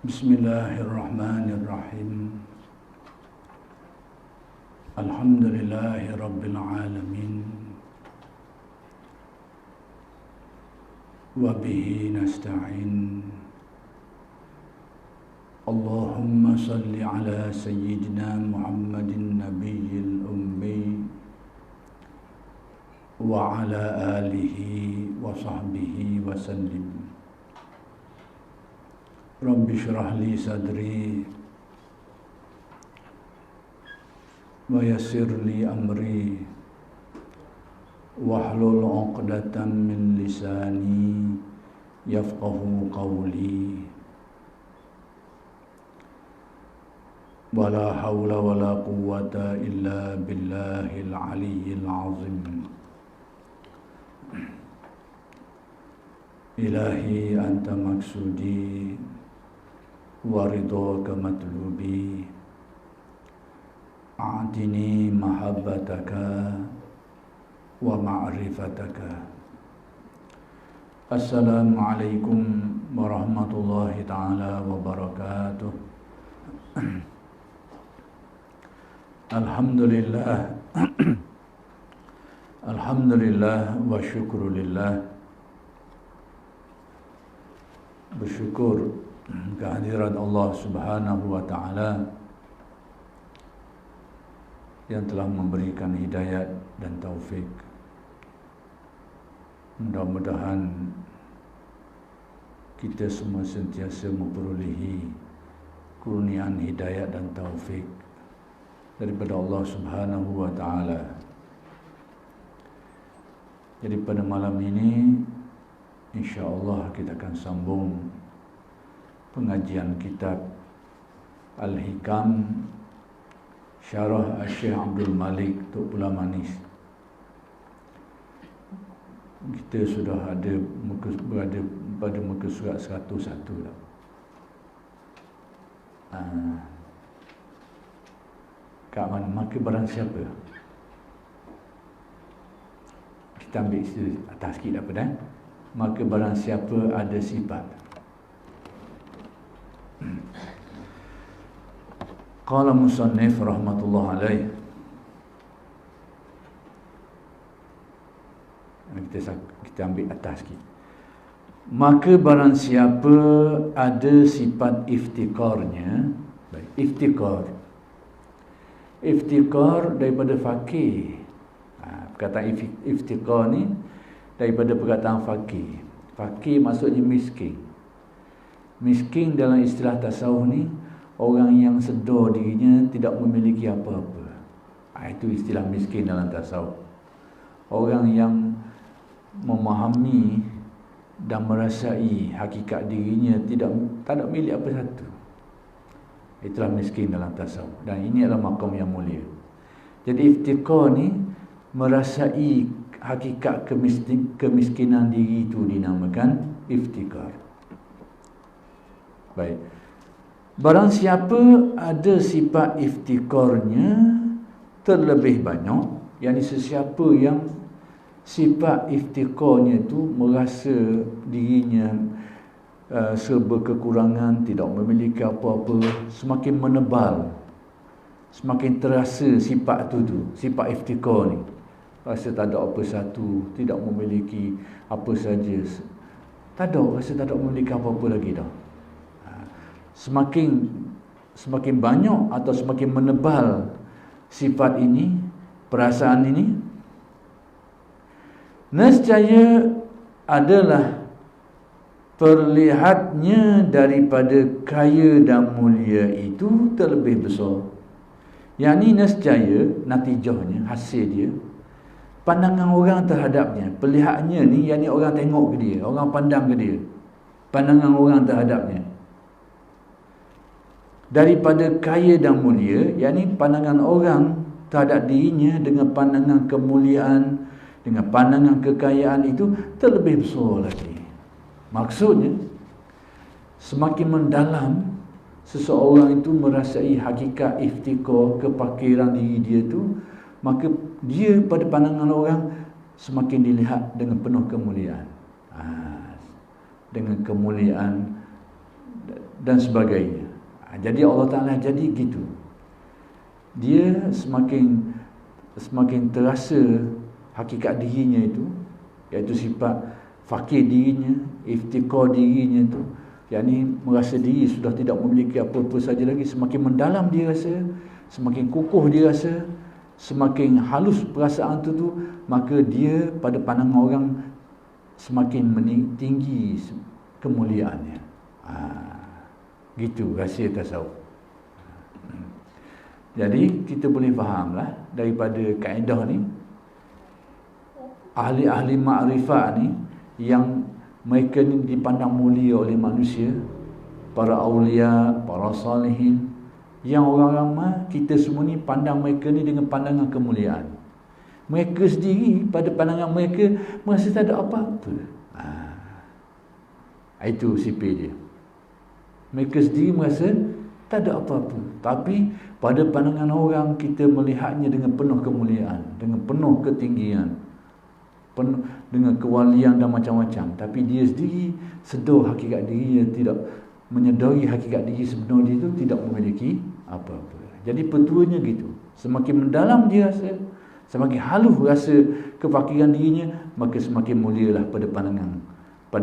Bismillahirrahmanirrahim. Alhamdulillahi rabbil alamin. Wa bihi nasta'in. Allahumma salli ala sayyidina Muhammadin nabiyil ummi wa ala alihi wa sahbihi wa sallim. Rabbi syrah li sadri wa yassir li amri wahlul 'uqdatam min lisani yafqahu qawli. Wala hawla wala quwwata illa billahil aliyyil azim. Ilahi anta maksudi wa ridhaka matlubi, a'tini mahabbataka wa ma'rifataka. Assalamualaikum warahmatullahi ta'ala wabarakatuh. Alhamdulillah. Alhamdulillah wa syukrulillah. Bersyukur kehadiran Allah Subhanahu wa ta'ala yang telah memberikan hidayat dan taufik. Mudah-mudahan kita semua sentiasa memperolehi kurniaan hidayat dan taufik daripada Allah Subhanahu wa ta'ala. Jadi pada malam ini insya-Allah kita akan sambung pengajian kitab Al-Hikam Syarah Syekh Abdul Malik Tok Pula Manis. Kita sudah berada pada muka surat 101 dah. Kat mana? Maka barang siapa? Kita ambil atas sikit apa dah? Maka barang siapa ada sifat. Qala musannif rahmatullah alaih. Kita ambil atas sikit. Maka barang siapa ada sifat iftiqarnya, baik, iftiqar daripada faqih. Perkataan iftiqar ni daripada perkataan faqih. Faqih maksudnya miskin. Miskin dalam istilah tasawuf ni orang yang sedar dirinya tidak memiliki apa-apa. Itu istilah miskin dalam tasawuf. Orang yang memahami dan merasai hakikat dirinya tak ada milik apa satu. Itulah miskin dalam tasawuf. Dan ini adalah maqam yang mulia. Jadi iftiqar ni merasai hakikat kemiskinan diri itu dinamakan iftiqar. Baik. Barang siapa ada sifat iftiqarnya terlebih banyak, yakni sesiapa yang sifat iftiqarnya itu merasa dirinya serba kekurangan, tidak memiliki apa-apa, semakin menebal, semakin terasa sifat tu, sifat iftiqar ni. Rasa tak ada apa satu, tidak memiliki apa saja. Rasa tak ada memiliki apa-apa lagi dah. Semakin banyak atau semakin menebal sifat ini, perasaan ini, nescaya adalah terlihatnya daripada kaya dan mulia itu terlebih besar. Yang ni nescaya, natijahnya, hasil dia, pandangan orang terhadapnya, perlihatnya ni, yang ni orang tengok ke dia, orang pandang ke dia, pandangan orang terhadapnya. Daripada kaya dan mulia, yakni pandangan orang terhadap dirinya dengan pandangan kemuliaan, dengan pandangan kekayaan itu terlebih besar lagi. Maksudnya, semakin mendalam seseorang itu merasai hakikat iftiqar, kepakiran diri dia itu, maka dia pada pandangan orang semakin dilihat dengan penuh kemuliaan. Dengan kemuliaan dan sebagainya. Jadi Allah Ta'ala jadi gitu. Dia semakin terasa hakikat dirinya itu, iaitu sifat fakir dirinya, iftikar dirinya itu, yakni merasa diri sudah tidak memiliki apa-apa saja lagi. Semakin mendalam dia rasa, semakin kukuh dia rasa, semakin halus perasaan tu, maka dia pada pandangan orang semakin tinggi kemuliaannya. Gitu rahsia tasawuf. Jadi kita boleh fahamlah daripada kaedah ni, ahli-ahli makrifat ni yang mereka ni dipandang mulia oleh manusia, para awliya, para salihin, yang orang ramai kita semua ni pandang mereka ni dengan pandangan kemuliaan. Mereka sendiri pada pandangan mereka merasa tak ada apa-apa. Itu sifat dia. Mereka sendiri merasa tak ada apa-apa, tapi pada pandangan orang kita melihatnya dengan penuh kemuliaan, dengan penuh ketinggian, penuh dengan kewalian dan macam-macam. Tapi dia sendiri sedar hakikat diri, dia tidak menyedari hakikat diri sebenarnya itu tidak memiliki apa-apa. Jadi petuanya gitu. Semakin mendalam dia rasa, semakin halus rasa kefakiran dirinya, maka semakin mulialah pada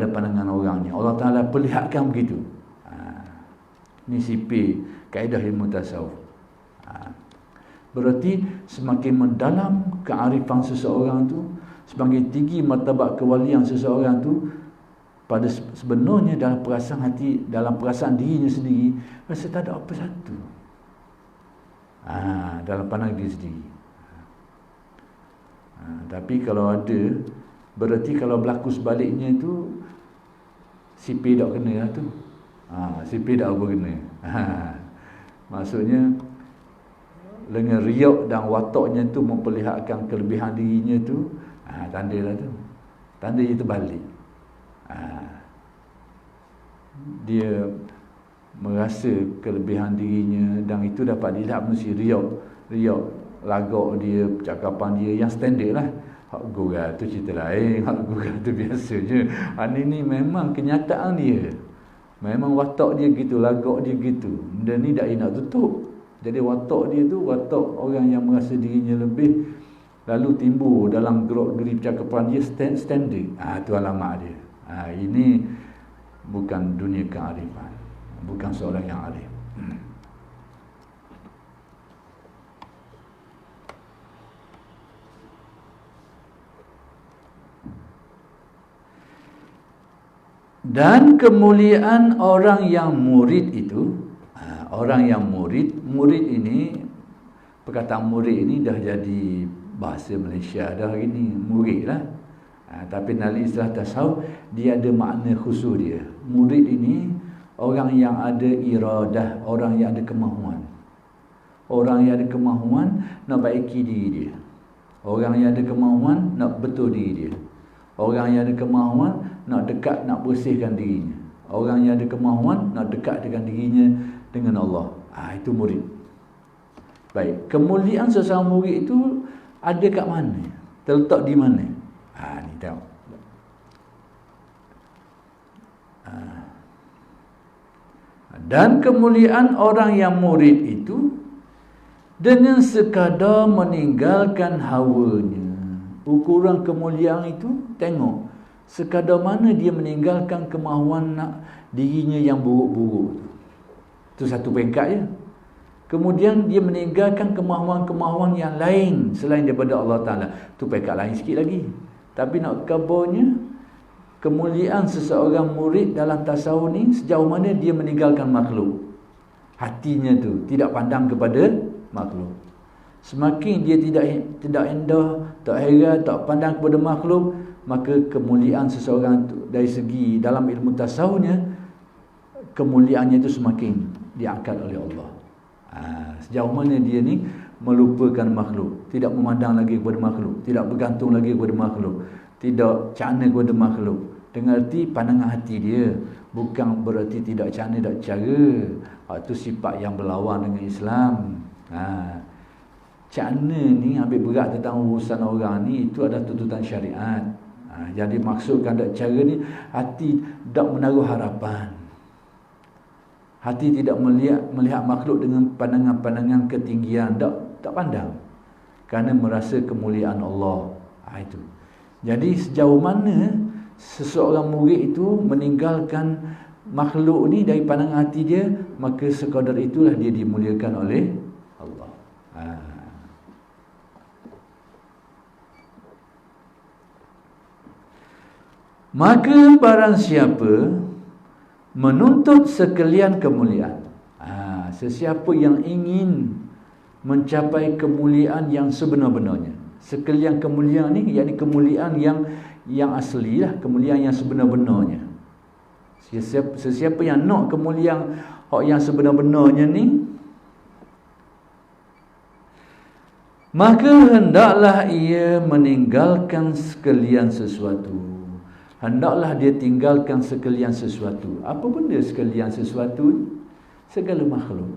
pandangan orangnya. Allah Ta'ala perlihatkan begitu. Ini sifat kaedah ilmu tasawuf. Berarti semakin mendalam kearifan seseorang tu, semakin tinggi martabat kewalian seseorang tu, pada sebenarnya dalam perasaan hati, dalam perasaan dirinya sendiri rasa tak ada apa satu. Dalam pandangan diri sendiri. Tapi kalau ada, berarti kalau berlaku sebaliknya tu, sifat tak kena lah tu. Sifat tak berkena. Maksudnya dengan riak dan wataknya tu memperlihatkan kelebihan dirinya tu, tanda lah tu. Tanda dia terbalik. Dia merasa kelebihan dirinya, dan itu dapat dilihat mesti riak lagak dia, percakapan dia yang standard lah. Hak gurau tu cerita lain, hak gurau tu biasa je. Ini memang kenyataan dia. Memang watak dia gitu, lagak dia gitu. Dan ni tak nak tutup. Jadi watak dia tu watak orang yang merasa dirinya lebih, lalu timbul dalam gerak-geri percakapan dia standing. Tu alamat dia. Ini bukan dunia kearifan, bukan seorang yang arif. Dan kemuliaan orang yang murid itu, orang yang murid ini, perkataan murid ini dah jadi bahasa Malaysia dah hari ni, murid lah. Tapi dalam istilah tasawuf dia ada makna khusus dia. Murid ini orang yang ada iradah, orang yang ada kemahuan. Orang yang ada kemahuan nak baiki diri dia. Orang yang ada kemahuan nak betul diri dia. Orang yang ada kemahuan nak dekat, nak bersihkan dirinya. Orang yang ada kemahuan nak dekat dengan dirinya dengan Allah. Itu murid. Baik, kemuliaan seseorang murid itu ada kat mana? Terletak di mana? Ni tengok. Dan kemuliaan orang yang murid itu dengan sekadar meninggalkan hawanya. Ukuran kemuliaan itu tengok sekadar mana dia meninggalkan kemahuan nak dirinya yang buruk-buruk. Itu satu peringkat je. Kemudian dia meninggalkan kemahuan-kemahuan yang lain selain daripada Allah Ta'ala. Itu peringkat lain sikit lagi. Tapi nak kabarnya, kemuliaan seseorang murid dalam tasawuf ni sejauh mana dia meninggalkan makhluk. Hatinya tu tidak pandang kepada makhluk. Semakin dia tidak indah, tak heran, tak pandang kepada makhluk, maka kemuliaan seseorang tu dari segi dalam ilmu tasawufnya, kemuliaannya itu semakin diangkat oleh Allah. Sejauh mana dia ni melupakan makhluk, tidak memandang lagi kepada makhluk, tidak bergantung lagi kepada makhluk, tidak cana kepada makhluk. Dengan arti pandangan hati dia, bukan berarti tidak cana, tak cara. Itu sifat yang berlawan dengan Islam. Cana ni ambil berat tentang urusan orang ni, itu adalah tuntutan syariat. Jadi maksudkan tak cara ni, hati tak menaruh harapan. Hati tidak melihat makhluk dengan pandangan-pandangan ketinggian, tak pandang, kerana merasa kemuliaan Allah. Itu. Jadi sejauh mana seseorang murid itu meninggalkan makhluk ni dari pandangan hati dia, maka sekadar itulah dia dimuliakan oleh Allah. Maka barang siapa menuntut sekalian kemuliaan, sesiapa yang ingin mencapai kemuliaan yang sebenar-benarnya. Sekalian kemuliaan ni, yakni kemuliaan yang asli lah, kemuliaan yang sebenar-benarnya. Sesiapa yang nak kemuliaan yang sebenar-benarnya ni, maka hendaklah ia meninggalkan sekalian sesuatu. Hendaklah dia tinggalkan sekalian sesuatu. Apa benda sekalian sesuatu? Segala makhluk.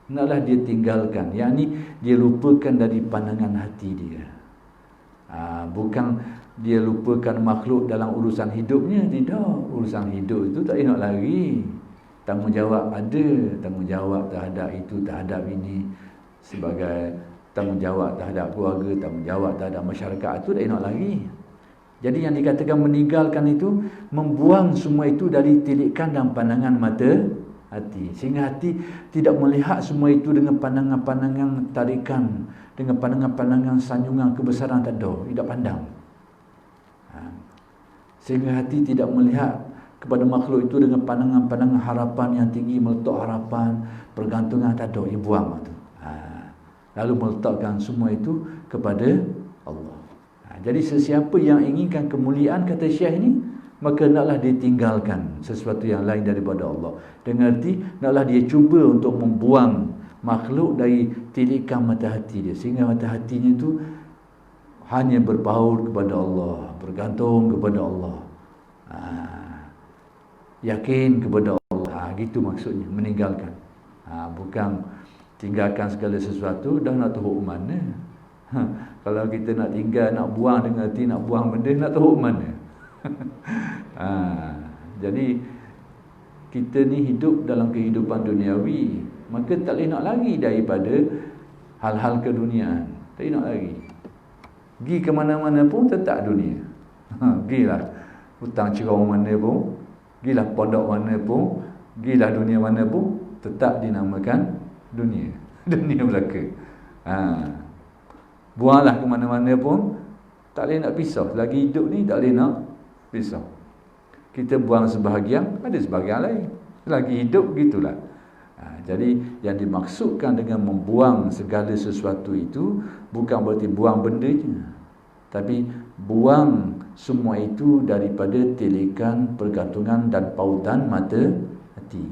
Hendaklah dia tinggalkan. Yakni dia lupakan dari pandangan hati dia. Bukan dia lupakan makhluk dalam urusan hidupnya. Tidak. Urusan hidup itu tak nak lari. Tanggungjawab ada. Tanggungjawab terhadap itu, terhadap ini. Sebagai tanggungjawab terhadap keluarga, tanggungjawab terhadap masyarakat, itu tak nak lari. Jadi yang dikatakan meninggalkan itu, membuang semua itu dari tilikan dan pandangan mata hati. Sehingga hati tidak melihat semua itu dengan pandangan-pandangan tarikan, dengan pandangan-pandangan sanjungan kebesaran, tak ada, tidak pandang. Sehingga hati tidak melihat kepada makhluk itu dengan pandangan-pandangan harapan yang tinggi, meletak harapan, pergantungan, tak ada, dia buang itu. Lalu meletakkan semua itu kepada Allah. Jadi sesiapa yang inginkan kemuliaan, kata Syekh ni, maka naklah dia tinggalkan sesuatu yang lain daripada Allah. Dengan arti, naklah dia cuba untuk membuang makhluk dari tilikan mata hati dia, sehingga mata hatinya itu hanya berpaut kepada Allah, bergantung kepada Allah, yakin kepada Allah. Gitu maksudnya meninggalkan. Bukan tinggalkan segala sesuatu dah nak tahu mana. Kalau kita nak tinggal, nak buang dengan arti nak buang benda, nak tahu mana. Jadi kita ni hidup dalam kehidupan duniawi, maka tak boleh nak lari daripada hal-hal keduniaan. Tak boleh nak lari. Pergi ke mana-mana pun tetap dunia. Gilah hutang cerong mana pun, gilah pondok mana pun, gilah dunia mana pun, tetap dinamakan dunia. Dunia belaka. Buanglah ke mana-mana pun, tak boleh nak pisah. Lagi hidup ni tak boleh nak pisah. Kita buang sebahagian, ada sebahagian lain. Lagi hidup, gitulah. Jadi yang dimaksudkan dengan membuang segala sesuatu itu bukan berarti buang bendanya, tapi buang semua itu daripada tilikan, pergantungan dan pautan mata hati.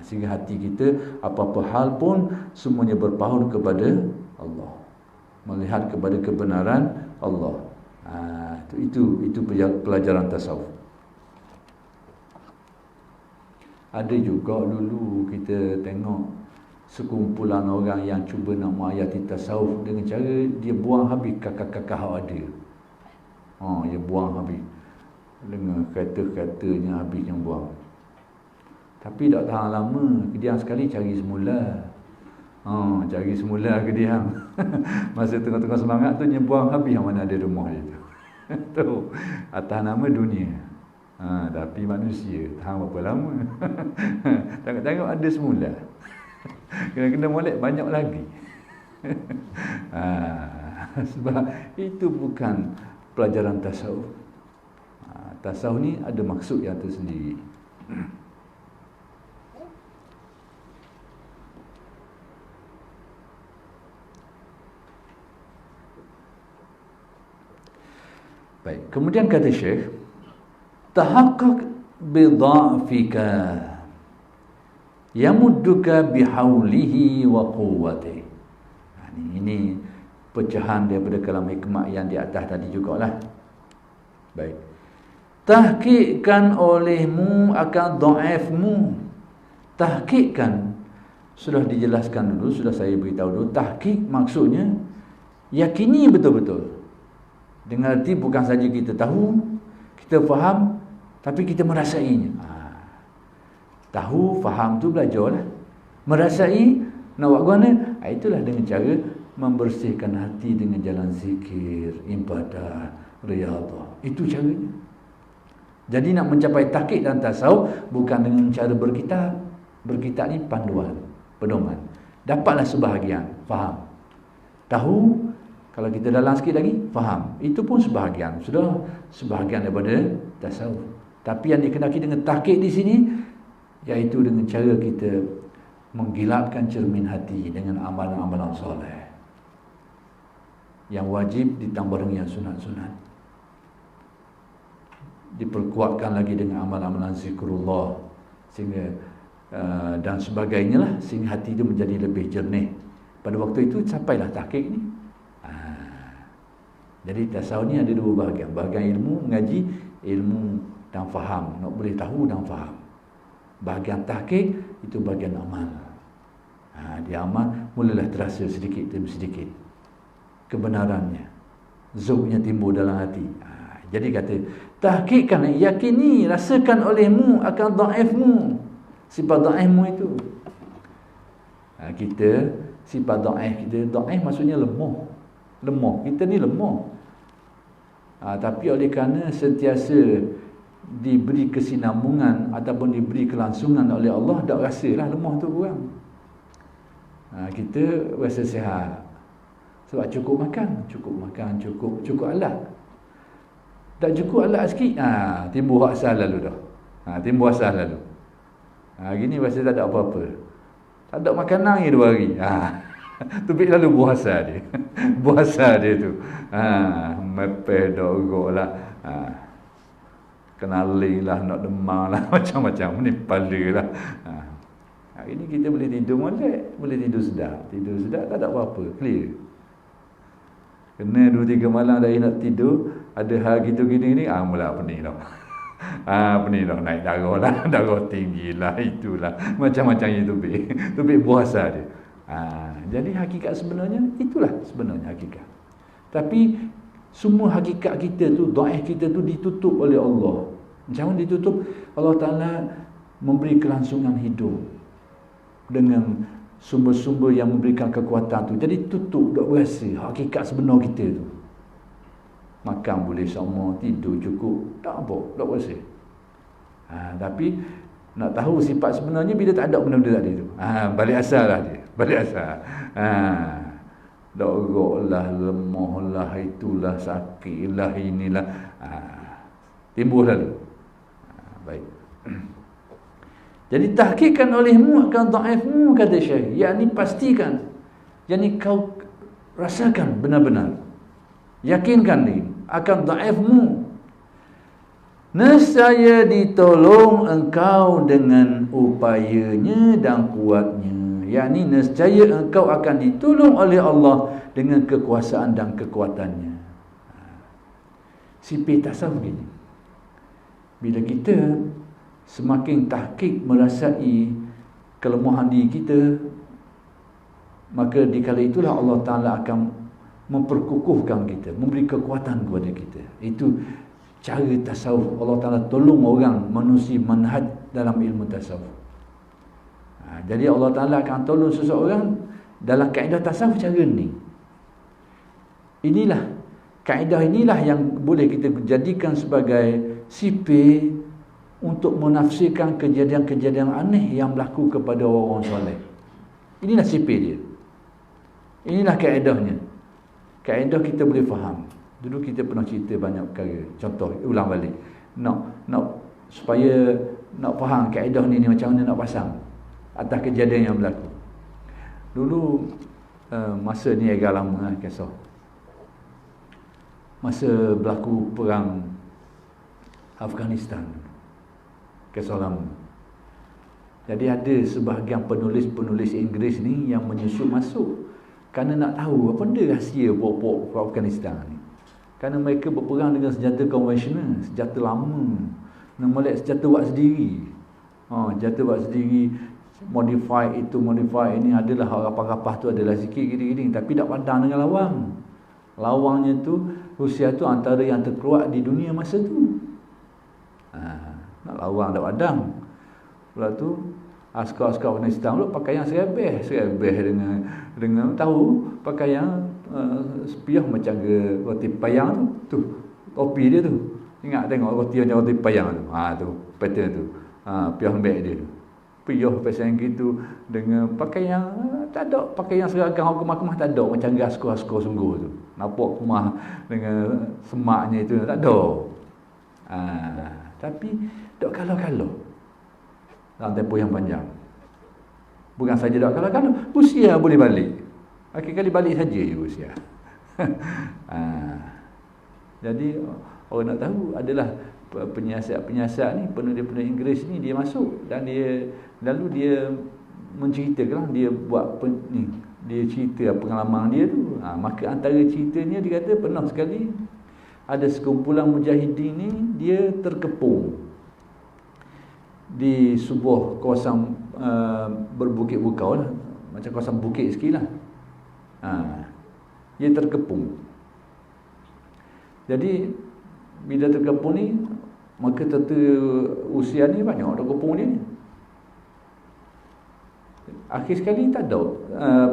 Sehingga hati kita apa-apa hal pun semuanya berpaut kepada Allah, melihat kepada kebenaran Allah. Itu pelajaran tasawuf. Ada juga dulu kita tengok sekumpulan orang yang cuba nak menghayati tasawuf dengan cara dia buang habis kakak-kakak ada. Dia buang habis dengan kata-katanya, habis yang buang. Tapi tak tahan lama, kediam sekali cari semula. Cari semula kediam. Masa tengah-tengah semangat tu dia buang habis yang mana ada rumah dia tu. Tu atas nama dunia. Tapi manusia tahan berapa lama. Tengok-tengok ada semula. Kena molek banyak lagi. Sebab itu bukan pelajaran tasawuf. Tasawuf ni ada maksud yang tersendiri. Baik, kemudian kata Syekh, tahaqqaq bidha'fika yamudduka bihaulihi wa quwwatihi. Ini pecahan daripada kalam hikmah yang di atas tadi jugalah. Baik. Tahqiqkan olehmu akan dhaifmu. Tahqiqkan sudah dijelaskan dulu, sudah saya beritahu dulu. Tahqiq maksudnya yakini betul-betul. Dengan arti bukan saja kita tahu, kita faham, tapi kita merasainya. Tahu, faham tu belajarlah. Merasai, nak buat mana? Itulah dengan cara membersihkan hati dengan jalan zikir, ibadah, riyadhah. Itu caranya. Jadi nak mencapai tahqiq dan tasawuf bukan dengan cara berkitab. Berkitab ni panduan, pedoman. Dapatlah sebahagian, faham. Tahu, kalau kita dalam sikit lagi, faham. Itu pun sebahagian. Sudah sebahagian daripada tasawuf. Tapi yang dikehendaki dengan tahqiq di sini, iaitu dengan cara kita menggilapkan cermin hati dengan amalan-amalan soleh. Yang wajib ditambah dengan yang sunat-sunat. Diperkuatkan lagi dengan amalan-amalan zikrullah. Sehingga dan sebagainya lah. Sehingga hati itu menjadi lebih jernih. Pada waktu itu sampailah tahqiq ni. Jadi tasawuf ni ada dua bahagian. Bahagian ilmu, mengaji, ilmu dan faham. Nak boleh tahu dan faham. Bahagian tahqiq itu bahagian amal. Dia amal, mulalah terasa sedikit demi sedikit kebenarannya, zauqnya timbul dalam hati. Jadi kata, tahqiqkan, yakini, rasakan olehmu akan dhaifmu, sifat dhaifmu itu. Kita sifat dhaif kita, dhaif maksudnya lemah. Lemah, kita ni lemah. Tapi oleh kerana sentiasa diberi kesinambungan ataupun diberi kelangsungan oleh Allah, tak rasalah lemah tu kurang. Kita rasa sihat sebab cukup makan, cukup alat. Tak cukup alat sikit, timbul asal lalu dah. Timbul asal lalu. Gini rasa tak ada apa-apa. Tak ada makanan ni 2 hari. Tubik lalu puasa dia. Puasa dia tu. Mepeh dogok lah. Kenali lah, nak demam lah, macam-macam. Ni kepala lah. Hari ni kita boleh tidur molek, boleh tidur sedap. Tidur sedap tak ada apa-apa, clear. Kena 2-3 malam dah nak tidur, ada hal gitu gini-gini, mula pening dah. Pening dah, naik darah lah, darah tinggi lah, itulah. Macam-macam itu tubik puasa dia. Jadi hakikat sebenarnya, itulah sebenarnya hakikat. Tapi semua hakikat kita tu, dhaif kita tu ditutup oleh Allah. Macam mana ditutup? Allah Ta'ala memberi kelangsungan hidup dengan sumber-sumber yang memberikan kekuatan tu. Jadi tutup, tak berasa hakikat sebenar kita tu. Makan boleh sama, tidur cukup, tak apa, tak berasa. Tapi nak tahu sifat sebenarnya bila tak ada benda-benda tadi tu. Balik asal lah dia. Balik asal. Dogoklah, lemahlah, itulah, sakitlah, inilah. Timbul lalu. Baik. Jadi tahqiqkan olehmu akan dhaifmu, kata Syekh. Yakni pastikan. Yakni kau rasakan benar-benar. Yakinkan ni akan dhaifmu. Nescaya ditolong engkau dengan upayanya dan kuatnya. Yakni nescaya engkau akan ditolong oleh Allah dengan kekuasaan dan kekuatannya. Sipir tasawuf begini. Bila kita semakin tahqiq merasai kelemahan diri kita, maka dikala itulah Allah Ta'ala akan memperkukuhkan kita, memberi kekuatan kepada kita. Itu cara tasawuf. Allah Ta'ala tolong orang manusia manhaj dalam ilmu tasawuf. Jadi Allah Ta'ala akan tolong seseorang dalam kaedah tasawuf cara ni. Kaedah inilah yang boleh kita jadikan sebagai sipir untuk menafsirkan kejadian-kejadian aneh yang berlaku kepada orang soleh. Inilah sipir dia. Inilah kaedahnya. Kaedah kita boleh faham. Dulu kita pernah cerita banyak perkara. Contoh, ulang balik. Nak supaya nak faham kaedah ni macam mana nak pasang atas kejadian yang berlaku. Dulu masa ni agak lama kisah. Masa berlaku perang Afghanistan. Kisah lama. Jadi ada sebahagian penulis-penulis Inggeris ni yang menyusup masuk kerana nak tahu apa benda rahsia pokok Afghanistan ni. Kerana mereka berperang dengan senjata konvensional, senjata lama. Nak molek senjata buat sendiri. Senjata buat sendiri, modify itu, modify ini, adalah rapah-rapah tu adalah sikit gini-gini, tapi tak pandang dengan lawang. Lawangnya tu Rusia tu antara yang terkuat di dunia masa tu. Nak lawang tak padang. Lepas tu askar-askar Afghanistan tu pakaian serebeh dengan tahu pakaian sepiah macam ke roti payang tu topi dia tu. Ingat tengok roti macam roti payang tu. Tu pattern tu. Piah lembek dia tu. Piah pasal gitu dengan pakaian tak ada pakaian seragam kemah-kemah tak ada macam askar-askar sungguh tu. Nampak kemah dengan semaknya itu tak ada. Tapi dok kalau-kalau dalam tempoh yang panjang. Bukan saja dok kalau-kalau, usia boleh balik. Akhir-kali balik saja usia. Jadi orang nak tahu adalah penyiasat-penyiasat ni, penulis-penulis Inggeris ni dia masuk dan dia lalu dia menceritakan, dia buat dia cerita pengalaman dia tu. Maka antara ceritanya dia kata pernah sekali ada sekumpulan mujahidin ni dia terkepung di sebuah kawasan berbukit bukau lah, macam kawasan bukit sikit lah. Dia terkepung. Jadi bila terkepung ni, maka tentu usia ni banyak terkepung dia ni. Akhir sekali tak ada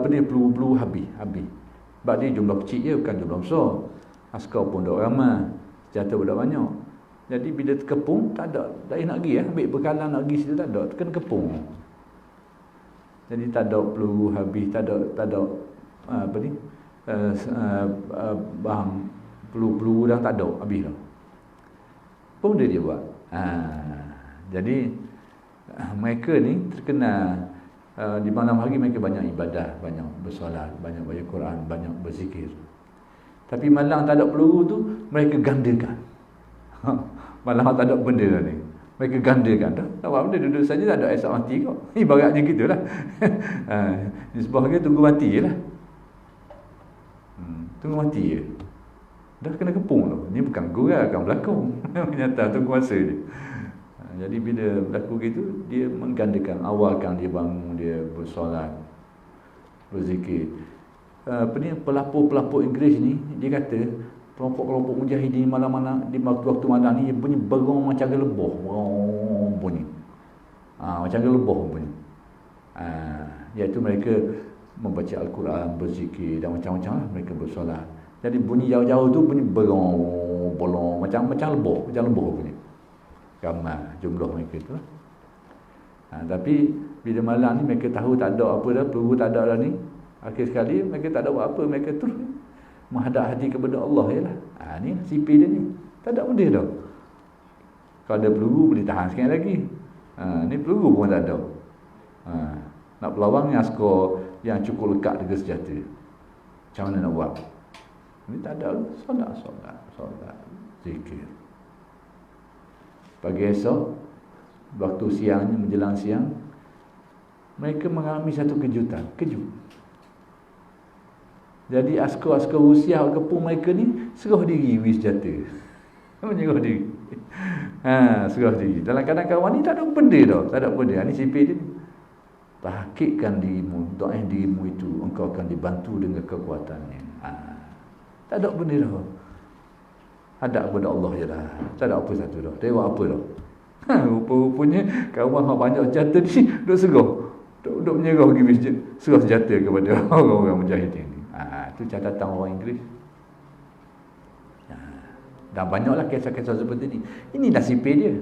peluru habis. Sebab dia jumlah kecil je, bukan jumlah besar. Askar pun dah ramai, senjata pun dah banyak. Jadi bila terkepung, tak nak pergi ambil bekalan nak pergi situ, tak ada, kena kepung. Jadi tak ada peluru habis, tak ada bahan peluru dah tak ada, habis dah. Pun dia buat. Jadi mereka ni terkenal di malam hari mereka banyak ibadah, banyak bersolat, banyak baca Quran, banyak berzikir. Tapi malam tak ada peluru tu mereka gandakan. Malam tak ada benda dah ni, mereka gandakan dah. Tak apa benda, duduk saja tak ada esok mati kau. Ibaratnya gitulah. Di sebelah dia tunggu mati je lah. Tunggu mati je. Dah kena kepung tu. Ni bukan gurau, bukan berlakon. Nyata tunggu masa je. Jadi bila berlaku gitu, dia menggandakan, awalkan dia bangun, dia bersolat, berzikir. Pelapor-pelapor Inggeris ni, dia kata kelompok-kelompok mujahidin malam-malam di waktu malam ni bunyi berong macam geleboh, bunyi. Macam geleboh bunyi. Iaitu mereka membaca Al-Quran, berzikir dan macam-macam lah, mereka bersolat. Jadi bunyi jauh-jauh tu bunyi berong, bolong macam leboh bunyi. Ramai jumlah mereka tu lah. Tapi bila malam ni mereka tahu tak ada apa dah, peluru tak ada dah ni. Akhir sekali mereka tak ada buat apa, mereka terus menghadap hati kepada Allah je lah. Ni sipir dia ni, tak ada benda dah. Kalau ada peluru boleh tahan sikit lagi. Ni peluru pun tak ada. Nak berlawan ni askar yang cukup lekat dengan senjata. Macam mana nak buat? Ni tak ada. Solat, zikir. Pagi esok, waktu siangnya menjelang siang, mereka mengalami satu kejutan. Jadi askar-askar Rusia kepung mereka ni serah diri wis senjata. Menyerah diri. Serah diri. Dalam keadaan kawan ni tak ada benda dah, tak ada benda. Ni sipir dia. Tahqiqkan dirimu, doa dirimu itu engkau akan dibantu dengan kekuatannya. Tak ada benda dah. Hadap kepada Allah je lah. Tak ada apa satu dah. Tengok apa dah. Rupa-rupanya kawan banyak senjata ni duk serah. Duk menyerah pergi masjid, serah senjata kepada orang-orang mujahid ini. Itu catatan orang Inggeris. Dan banyaklah kisah-kisah seperti ini. Inilah sipir dia.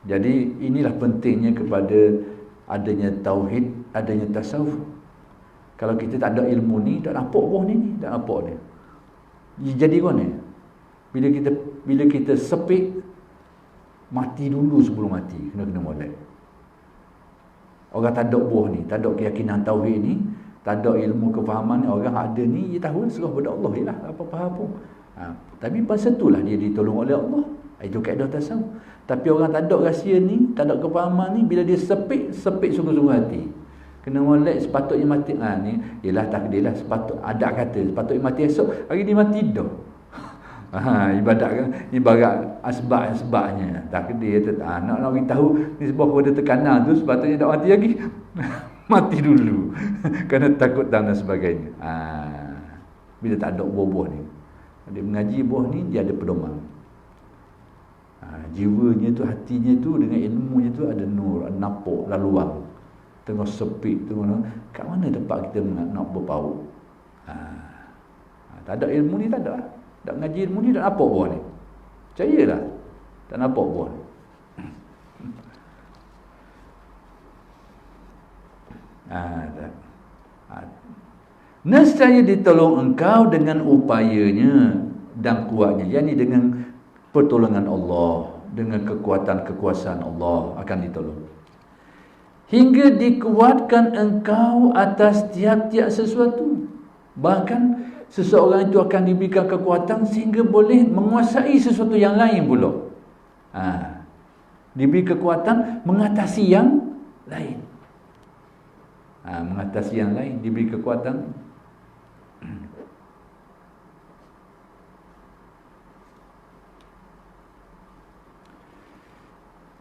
Jadi inilah pentingnya kepada adanya tauhid, adanya tasawuf. Kalau kita tak ada ilmu ni, tak nampak boh ni, tak nampak ni. Jadi mana? Bila kita sepik, mati dulu sebelum mati, kena molek. Orang tak ada boh ni, tak ada keyakinan tauhid ni, tak ada ilmu kefahaman ni, orang ada ni, dia tahu serah pada Allah je lah, apa faham pun. Tapi pasal itulah dia ditolong oleh Allah. Itu kaedah tasawuf. Tapi orang tak ada rahsia ni, tak ada kefahaman ni, bila dia sepik sungguh-sungguh hati. Kena molek sepatutnya mati. Ni ialah takdir lah, ada kata sepatutnya mati esok, hari ni mati dah. Ibarat asbab-asbabnya takdir tu. Nak beritahu ni sebab pada tekanan tu sepatutnya tak mati lagi. Mati dulu. Kerana takut dan sebagainya. Bila tak ada buah-buah ni, dia mengaji buah ni, dia ada pedoman. Jiwanya tu, hatinya tu dengan ilmunya tu ada nur, ada napuk, laluang. Tengah sepi, tengah kat mana tempat kita nak berpaut. Tak ada ilmu ni, tak ada. Tak ngaji ilmu ni, tak nampak buah ni. Percayalah, tak nampak buah ni. Nescaya ditolong engkau dengan upayanya dan kuatnya, yakni dengan pertolongan Allah, dengan kekuatan kekuasaan Allah akan ditolong, hingga dikuatkan engkau atas tiap-tiap sesuatu. Bahkan seseorang itu akan diberikan kekuatan sehingga boleh menguasai sesuatu yang lain pula. Diberi kekuatan mengatasi yang lain. Mengatasi yang lain, diberi kekuatan.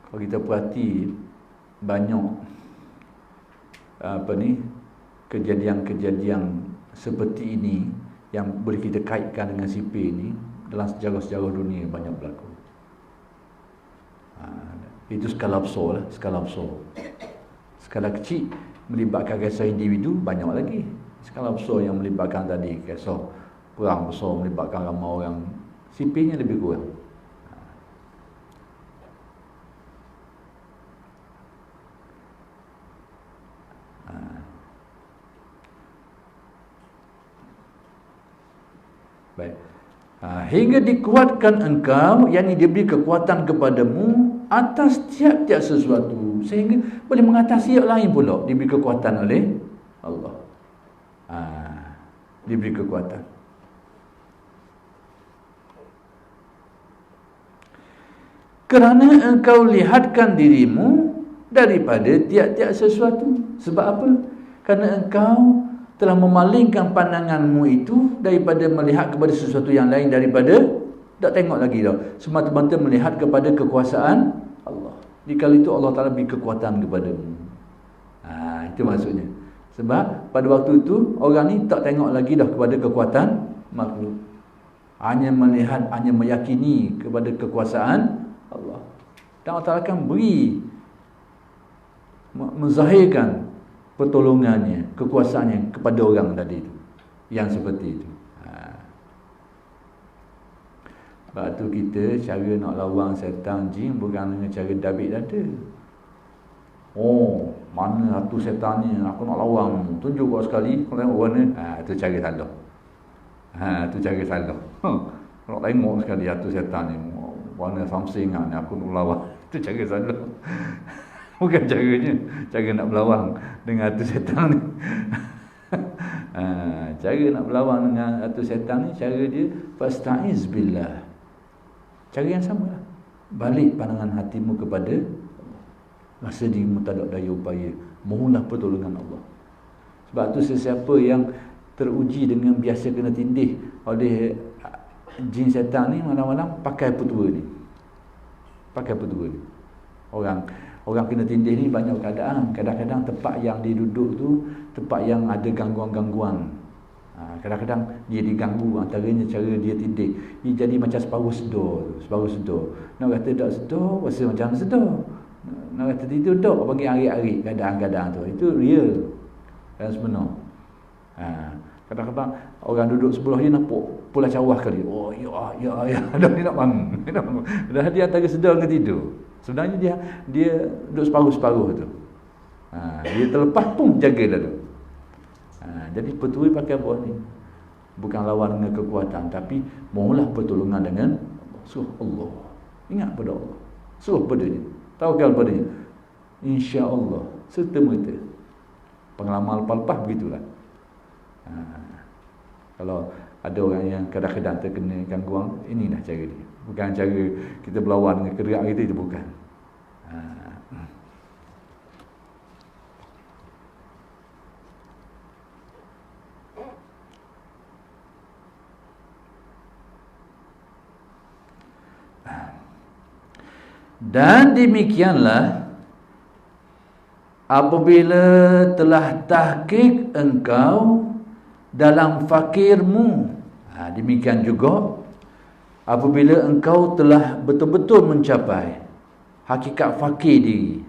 Kalau kita perhati, banyak kejadian-kejadian seperti ini yang boleh kita kaitkan dengan sipir ini dalam sejarah-sejarah dunia banyak berlaku. Itu skala besar lah, skala besar. Skala kecil melibatkan kisah individu banyak lagi. Skala besar yang melibatkan tadi kisah perang besar melibatkan ramai orang, sipirnya lebih kurang. Baik. Hingga dikuatkan engkau, yakni diberi kekuatan kepadamu atas tiap-tiap sesuatu, sehingga boleh mengatasi yang lain pula, diberi kekuatan oleh Allah. Diberi kekuatan. Kerana engkau lihatkan dirimu daripada tiap-tiap sesuatu. Sebab apa? Kerana engkau telah memalingkan pandanganmu itu daripada melihat kepada sesuatu yang lain, daripada tak tengok lagi dah, semata-mata melihat kepada kekuasaan Allah. Dikala itu Allah Ta'ala beri kekuatan kepadamu. Itu maksudnya. Sebab pada waktu itu orang ni tak tengok lagi dah kepada kekuatan makhluk, hanya melihat, hanya meyakini kepada kekuasaan Allah. Dan Allah Ta'ala akan beri, menzahirkan pertolongannya, kekuasaannya kepada orang tadi itu, yang seperti itu. Sebab tu kita cara nak lawan setan jin bukan dengan cara David ada. Mana satu setan ni aku nak lawan, tunjuk kau sekali, kau tengok warna. Itu cara salah. Itu cara salah. Nak tengok sekali satu setan ni warna something ni aku nak lawan. Itu cara salah. Bukan caranya, cara nak berlawan dengan hatu setan ni. Cara nak berlawan dengan hatu setan ni, cara dia fasta'iz billah. Cara yang sama lah. Balik pandangan hatimu kepada Allah. Rasa dirimu tak ada daya upaya, mohonlah pertolongan Allah. Sebab tu sesiapa yang teruji dengan biasa kena tindih oleh jin setan ni, malam-malam pakai petua ni. Pakai petua ni. Orang kena tindih ni banyak keadaan. Kadang-kadang tempat yang dia duduk tu tempat yang ada gangguan-gangguan. Kadang-kadang dia diganggu, antaranya cara dia tindih. Dia jadi macam separuh sedar tu, separuh sedar. Nak kata tak sedar, rasa macam sedar. Nak kata tidur tak, bagi arik-arik keadaan-keadaan tu. Itu real dan sebenar. Kadang-kadang orang duduk sebelah dia nampak pula cawah kali. Ya, dah dia nak bangun. Dah dia antara sedar dengan tidur. Sebenarnya dia duduk separuh-separuh tu. Dia terlepas pun jaga dah tu. Jadi peturi pakai buah ni bukan lawan dengan kekuatan, tapi mohonlah pertolongan dengan Allah. Suruh Allah, ingat pada Allah, suruh padanya, tawakal padanya, insya-Allah serta-merta. Pengalaman lepas-lepas begitulah. Kalau ada orang yang kadang-kadang terkena gangguan, inilah cara dia. Bukan cara kita berlawan dengan kerak kita, itu bukan. Dan demikianlah apabila telah tahqiq engkau dalam fakirmu, demikian juga Apabila engkau telah betul-betul mencapai hakikat fakir diri,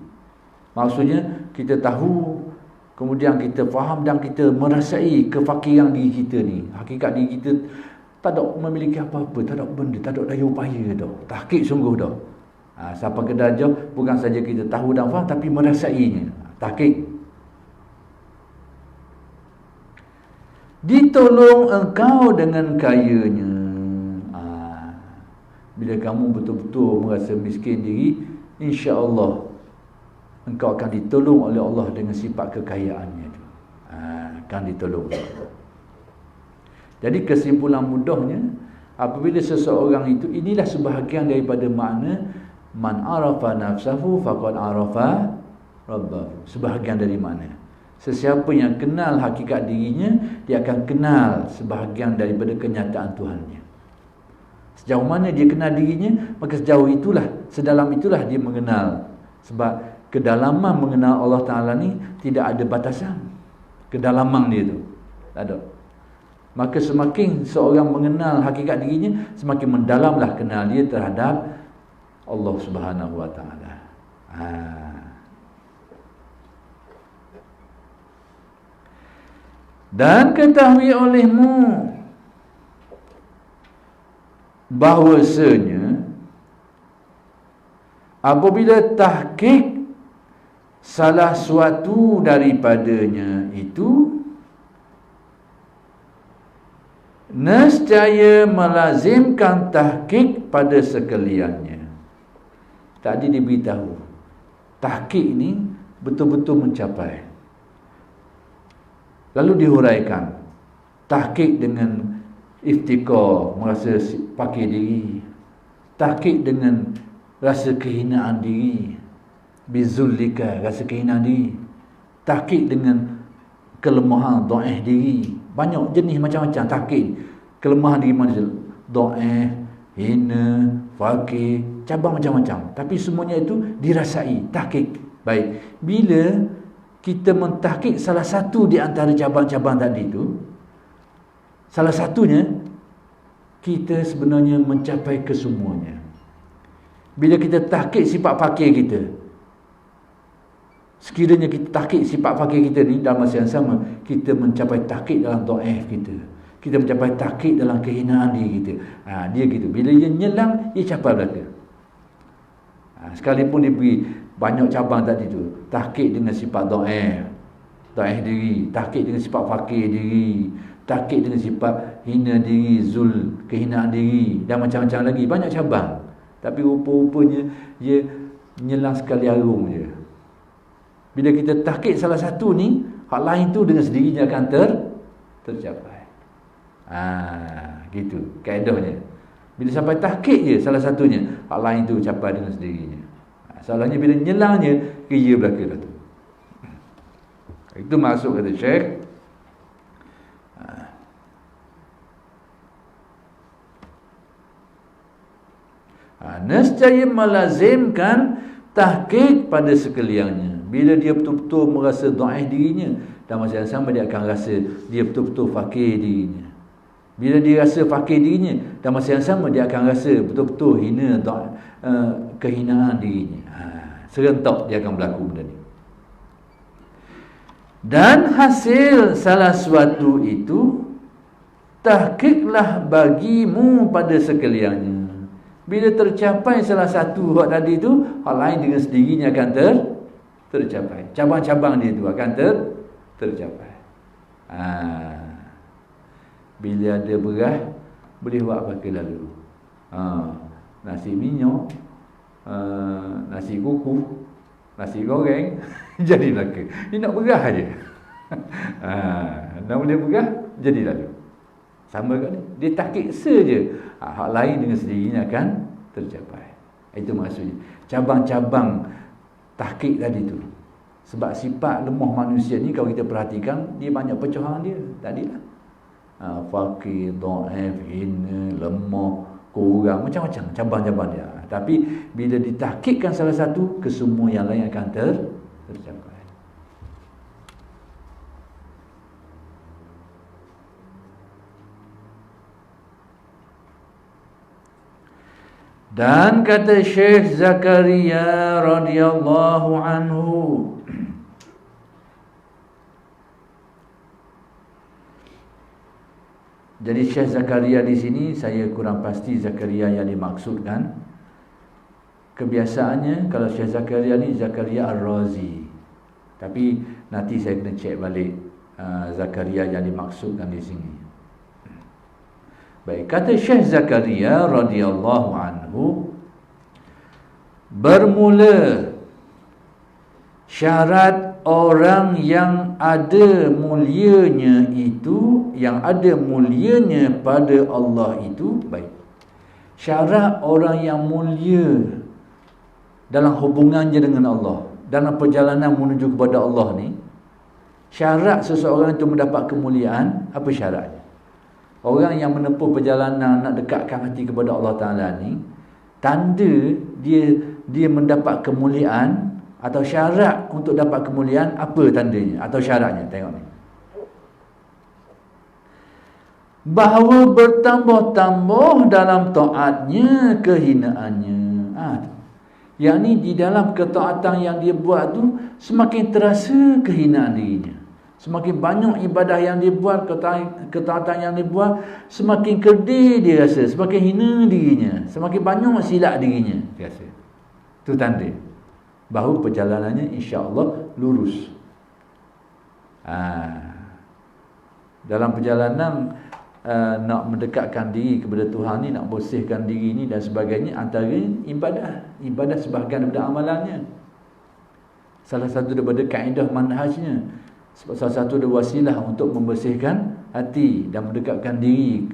maksudnya kita tahu, kemudian kita faham dan kita merasai kefakiran diri kita ni. Hakikat diri kita tak ada memiliki apa-apa, tak ada benda, tak ada daya upaya dah. Tahqiq sungguh dah. Sampai ke darjah bukan saja kita tahu dan faham, tapi merasainya. Tahqiq. Ditolong engkau dengan kayanya. Bila kamu betul-betul merasa miskin diri, insya-Allah engkau akan ditolong oleh Allah dengan sifat kekayaannya itu. Akan ditolong. Jadi kesimpulan mudahnya, apabila seseorang itu, inilah sebahagian daripada makna man arafa nafsahu faqad arafa rabbahu. Sebahagian dari makna. Sesiapa yang kenal hakikat dirinya, dia akan kenal sebahagian daripada kenyataan Tuhannya. Sejauh mana dia kenal dirinya, maka sejauh itulah, sedalam itulah dia mengenal. Sebab kedalaman mengenal Allah Ta'ala ni tidak ada batasan. Kedalaman dia tu tak ada. Maka semakin seorang mengenal hakikat dirinya, semakin mendalamlah kenal dia terhadap Allah Subhanahu Wa Ta'ala. Dan ketahui olehmu bahwasanya apabila tahqiq salah suatu daripadanya itu nescaya melazimkan tahqiq pada sekaliannya. Tadi diberitahu tahqiq ini betul-betul mencapai. Lalu dihuraikan tahqiq dengan iftikar, merasa fakir diri, tahqiq dengan rasa kehinaan diri, bizullika, rasa kehinaan diri, tahqiq dengan kelemahan, dhaif diri. Banyak jenis macam-macam tahqiq. Kelemahan diri manusia, dhaif, hina, fakir, cabang macam-macam. Tapi semuanya itu dirasai, tahqiq. Baik, bila kita mentahqiq salah satu di antara cabang-cabang tadi itu, salah satunya, kita sebenarnya mencapai kesemuanya. Bila kita tahqiq sifat fakir kita, sekiranya kita tahqiq sifat fakir kita ni, dalam masa yang sama kita mencapai tahqiq dalam dhaif kita, kita mencapai tahqiq dalam kehinaan diri kita. Dia gitu. Bila dia nyelang, dia capai belaka. Sekalipun dia beri banyak cabang tadi tu, tahqiq dengan sifat dhaif diri, tahqiq dengan sifat fakir diri, tahqiq dengan sifat hina diri, zul, kehinaan diri, dan macam-macam lagi, banyak cabang. Tapi rupa-rupanya dia nyelang sekali harum je. Bila kita tahqiq salah satu ni, hak lain tu dengan sendirinya akan tercapai. Gitu kaedahnya. Bila sampai tahqiq je salah satunya, hak lain tu capai dengan sendirinya. Salahnya bila nyelangnya, kerja belaka dah tu. Itu masuk kata Syekh. Nescaya melazimkan tahqiq pada sekaliannya. Bila dia betul-betul merasa dhaif dirinya, dan masa yang sama dia akan rasa dia betul-betul fakir dirinya. Bila dia rasa fakir dirinya, dan masa yang sama dia akan rasa betul-betul hina, kehinaan dirinya. Serentak dia akan berlaku benda ni. Dan hasil salah suatu itu, tahqiqlah bagimu pada sekaliannya. Bila tercapai salah satu hak tadi itu, hal lain dengan sendirinya akan tercapai. Cabang-cabang dia itu akan tercapai. Bila ada beras, boleh buat pakai lalu. Nasi minyak, nasi kuku, nasi goreng, jadi belaka. Dia nak beras je. Nak boleh beras, jadi lalu. Sama kan ni? Dia tahqiq saja. Hak lain dengan sendirinya akan tercapai. Itu maksudnya. Cabang-cabang tahqiq tadi tu. Sebab sifat lemah manusia ni, kalau kita perhatikan, dia banyak pecahan dia. Tadilah. Fakir, dhaif, hina, lemah, kurang, macam-macam cabang-cabang dia. Tapi bila ditahqiqkan salah satu, kesemua yang lain akan tercapai. Dan kata Syekh Zakaria radhiyallahu anhu, jadi Syekh Zakaria di sini saya kurang pasti Zakaria yang dimaksudkan. Kebiasaannya kalau Syekh Zakaria ni Zakaria Ar-Razi. Tapi nanti saya kena cek balik Zakaria yang dimaksudkan di sini. Baik, kata Syekh Zakaria radhiyallahu anhu, bermula syarat orang yang ada mulianya itu, yang ada mulianya pada Allah itu, baik, syarat orang yang mulia dalam hubungannya dengan Allah, dalam perjalanan menuju kepada Allah ni, syarat seseorang itu mendapat kemuliaan, apa syaratnya? Orang yang menempuh perjalanan nak dekatkan hati kepada Allah Ta'ala ni, tanda dia mendapat kemuliaan atau syarat untuk dapat kemuliaan, apa tandanya atau syaratnya? Tengok ni. Bahawa bertambah-tambah dalam taatnya kehinaannya. Yang ni di dalam ketaatan yang dia buat tu semakin terasa kehinaan dirinya. Semakin banyak ibadah yang dia buat, ketaatan yang dia buat, semakin kedih dia rasa, semakin hina dirinya, semakin banyak silap dirinya dia rasa. Itu tanda bahawa perjalanannya insya-Allah lurus. Dalam perjalanan nak mendekatkan diri kepada Tuhan ni, nak bersihkan diri ni dan sebagainya, antara ibadah sebahagian daripada amalannya. Salah satu daripada kaedah manhajnya, salah satu daripada wasilah untuk membersihkan hati dan mendekatkan diri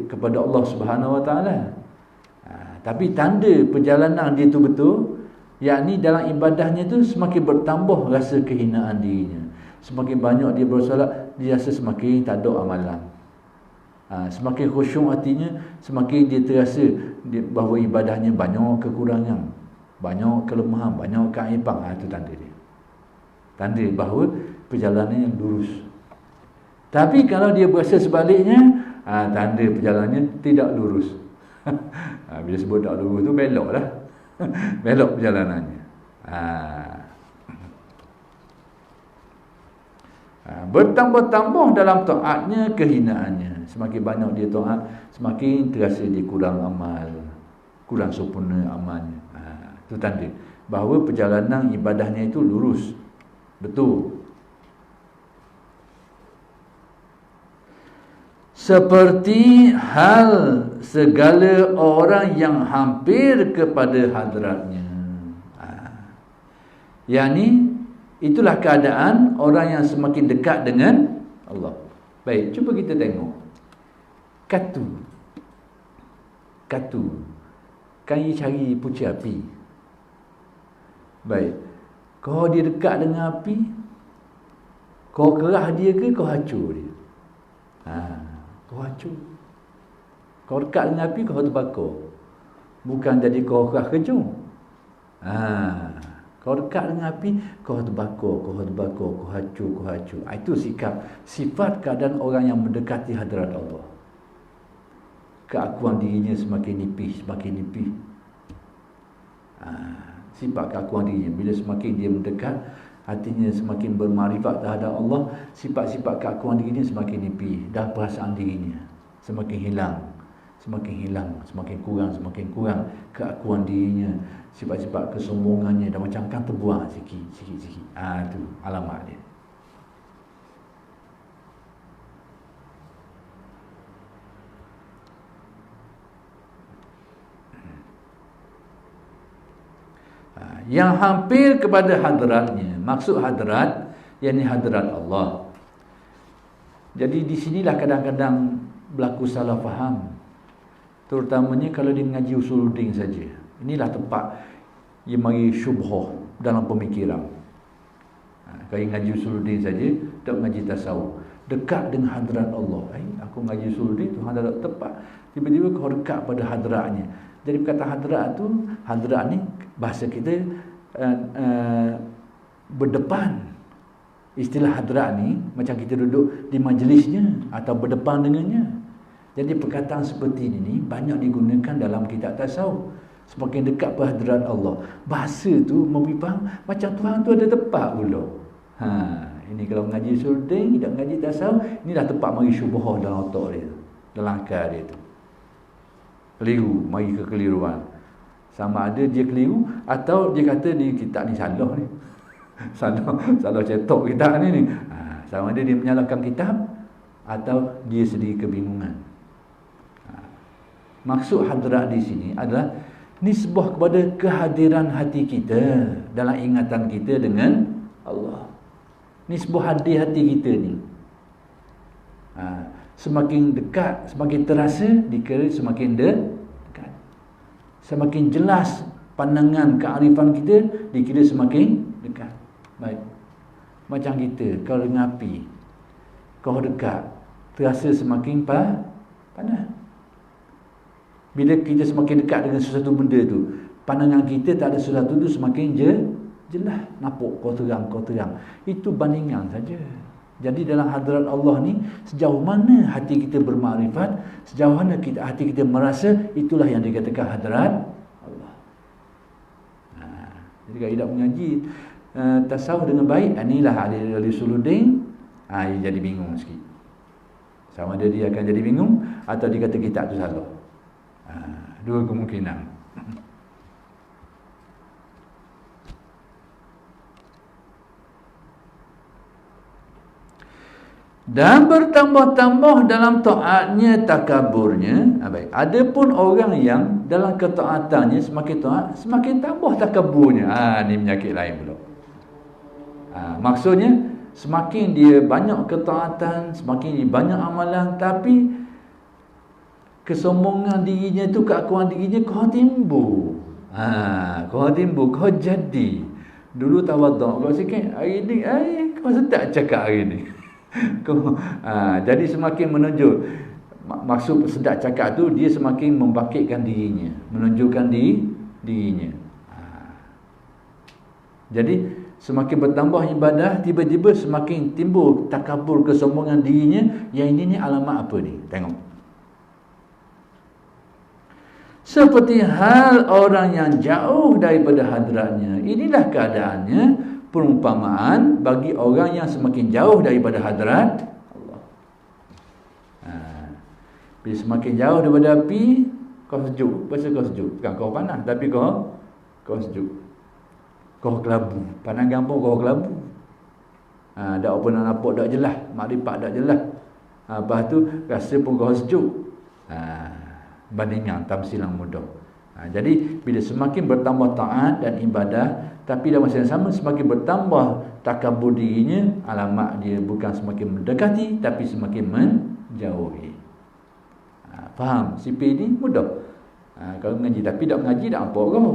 kepada Allah Subhanahu Wa Taala. Tapi tanda perjalanan dia tu betul, yakni dalam ibadahnya tu semakin bertambah rasa kehinaan dirinya. Semakin banyak dia bersolat, dia rasa semakin tak ada amalan. Semakin khusyuk hatinya, semakin dia terasa bahawa ibadahnya banyak kekurangan, banyak kelemahan, banyak keaiban. Itu tanda dia. Tanda bahawa perjalanannya lurus. Tapi kalau dia berasa sebaliknya, tanda perjalanannya tidak lurus. Bila sebut tak lurus tu belok lah. Belok perjalanannya. Bertambah-tambah dalam taatnya kehinaannya. Semakin banyak dia taat, semakin terasa dia kurang amal, kurang sempurna amalnya. Itu tanda bahawa perjalanan ibadahnya itu lurus, betul. Seperti hal segala orang yang hampir kepada hadratnya. Yani itulah keadaan orang yang semakin dekat dengan Allah. Baik, cuba kita tengok. Katu. Kan dia cari pucuk api. Baik. Kau dia dekat dengan api, kau kerah dia ke kau hacur dia? Kau hacur. Kau dekat dengan api, kau terbakar. Bukan jadi kau kerah kejung. Kau dekat dengan api, kau terbakar, kau hacur. Itu sifat keadaan orang yang mendekati hadrat Allah. Keakuan dirinya semakin nipis. Sifat keakuan dirinya, bila semakin dia mendekat, hatinya semakin bermarifat terhadap Allah, sifat-sifat keakuan dirinya semakin nipis. Dah perasaan dirinya semakin hilang, semakin kurang keakuan dirinya, sifat-sifat kesombongannya dah macam kan terbuang sikit. Itu alamat dia. Yang hampir kepada hadratnya. Maksud hadrat, yakni hadrat Allah. Jadi di sinilah kadang-kadang berlaku salah faham, terutamanya kalau dia mengaji usuluddin saja. Inilah tempat yang mari syubhah dalam pemikiran. Kalau ngaji usuluddin saja, tak mengaji tasawuf, dekat dengan hadrat Allah. Aku mengaji usuluddin tu hadrat tepat, tiba-tiba kau dekat pada hadratnya. Jadi kata hadrat tu, hadrat ni bahasa kita berdepan. Istilah hadrat ni macam kita duduk di majlisnya atau berdepan dengannya. Jadi perkataan seperti ini banyak digunakan dalam kitab tasawuf. Semakin dekat berhadrat Allah, bahasa tu memberi faham macam Tuhan tu ada tempat pula. Ini kalau mengaji sultan, tidak mengaji tasawuf, ini dah tempat mari syubhah dalam otak dia, dalam akal dia tu. Keliru, mari kekeliruan. Sama ada dia keliru atau dia kata ni kitab ni salah ni. salah cetok kitab ni. Sama ada dia menyalahkan kitab atau dia sendiri kebingungan. Maksud hadrat di sini adalah nisbah kepada kehadiran hati kita dalam ingatan kita dengan Allah. Nisbah hati kita ni. Semakin dekat, semakin terasa, dikira semakin dekat. Semakin jelas pandangan kearifan kita, dikira semakin dekat. Baik. Macam kita, kalau dengan api, kau dekat, terasa semakin panas. Bila kita semakin dekat dengan sesuatu benda tu, pandangan kita tak ada sesuatu tu semakin jelas. Nampak kau terang. Itu bandingan saja. Jadi dalam hadrat Allah ni, sejauh mana hati kita bermakrifat, sejauh mana hati kita merasa, itulah yang dikatakan hadrat Allah. Jadi kalau tidak mengaji tasawuf dengan baik, inilah ahli suludin, jadi bingung sikit. Sama ada dia akan jadi bingung atau dia kata kitab tu salah. Dua kemungkinan. Dan bertambah-tambah dalam taatnya, takaburnya. Baik. Adapun orang yang dalam ketaatannya semakin taat, semakin tambah takaburnya. Ni penyakit lain pula. Maksudnya semakin dia banyak ketaatan, semakin dia banyak amalan, tapi kesombongan dirinya tu, keakuan dirinya kau timbul. Kau jadi. Dulu tawaduk kau sikit, hari ni kau sedap cakap hari ni. Jadi semakin menunjuk, maksud sedap cakap tu, dia semakin membangkitkan dirinya, menunjukkan dirinya. Jadi semakin bertambah ibadah, tiba-tiba semakin timbul takabur, kesombongan dirinya. Yang ini ni alamat apa ni? Tengok. Seperti hal orang yang jauh daripada hadratnya. Inilah keadaannya, perumpamaan bagi orang yang semakin jauh daripada hadrat Allah. Bila semakin jauh daripada api, kau sejuk. Pasal kau sejuk, bukan kau panas, tapi kau sejuk. Kau kelabu. Pandang gampang kau kelabu. Tak apa nak nampak tak jelas, makrifat tak jelas. Lepas tu rasa pun kau sejuk. Bandingan tamsilan mudah. Jadi bila semakin bertambah taat dan ibadah, tapi dalam masa yang sama semakin bertambah takabur dirinya, alamat dia bukan semakin mendekati tapi semakin menjauhi. Faham? Sipir ni mudah. Kalau mengaji, tapi tak mengaji tak apa kau.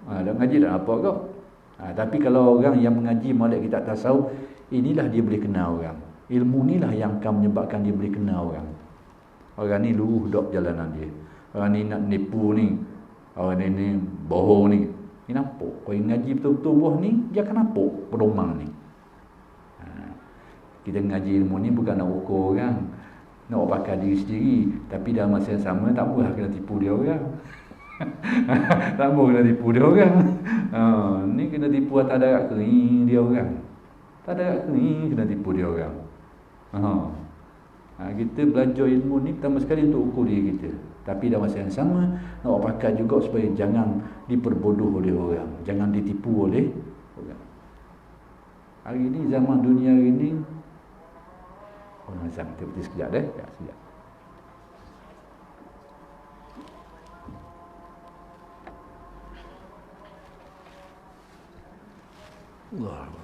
Tak mengaji tak apa kau. Tapi kalau orang yang mengaji molek kitab tasawuf, inilah dia boleh kenal orang. Ilmu inilah yang akan menyebabkan dia boleh kenal orang. Orang ni lurus dok jalanan dia. Orang ni nak nipu ni. Orang ni bohong ni. Ni nampak. Kau ngaji betul-betul buah ni, dia akan nampak pedomang ni. Kita ngaji ilmu ni bukan nak ukur orang, nak pakai diri sendiri. Tapi dalam masa yang sama, tak apalah kena tipu dia orang. Tak apa kena tipu dia orang. Ni kena tipu atas darat kering dia orang. Tak darat kering, kena tipu dia orang. Kita belajar ilmu ni pertama sekali untuk ukur diri kita. Tapi dalam masa yang sama, nak pakai juga supaya jangan diperbodoh oleh orang, jangan ditipu oleh orang. Hari ni, zaman dunia hari ni, azam, kita berhenti sekejap deh. Sekejap. Allah.